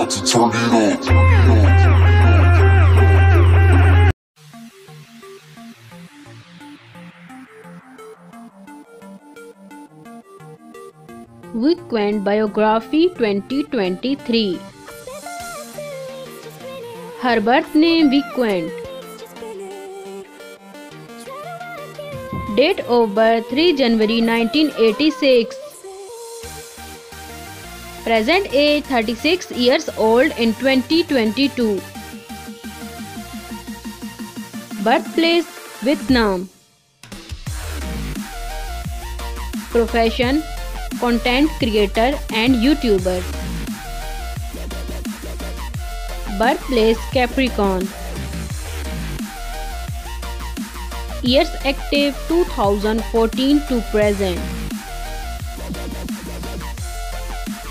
about to turn it up. Qwaint Biography 2023. Her birth name Qwaint. Date of birth 3 January 1986. Present age 36 years old in 2022. Birthplace Vietnam. Profession content creator and YouTuber. Birthplace Capricorn. Years active 2014 to present.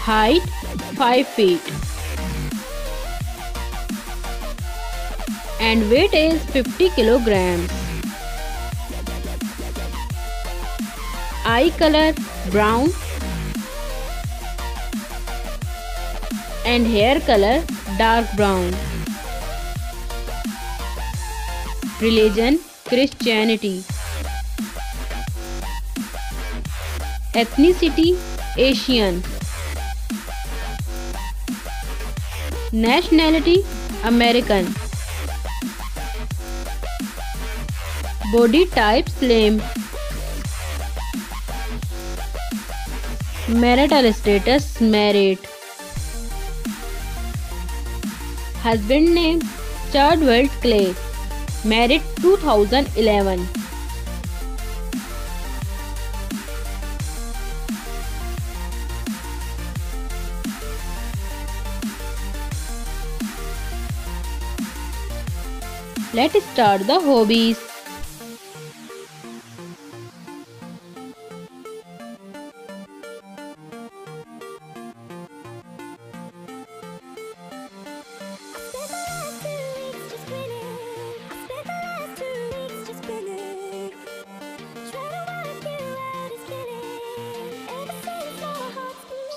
Height 5 feet. And weight is 50 kilograms. Eye color brown. And hair color dark brown. Religion Christianity. Ethnicity Asian. Nationality American. Body type slim. Marital status married. Husband name Qwaint Clay. Married 2011. Let's start the hobbies.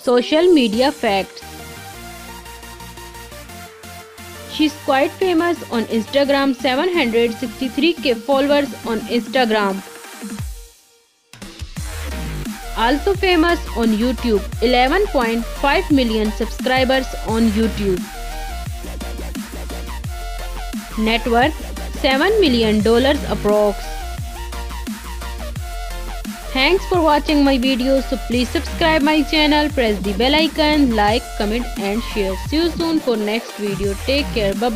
Social media facts. She's quite famous on Instagram, 763k followers on Instagram. Also famous on YouTube, 11.5 million subscribers on YouTube. Net worth $7 million approx. Thanks for watching my video. So please subscribe my channel, press the bell icon, like, comment and share. See you soon for next video. Take care. Bye.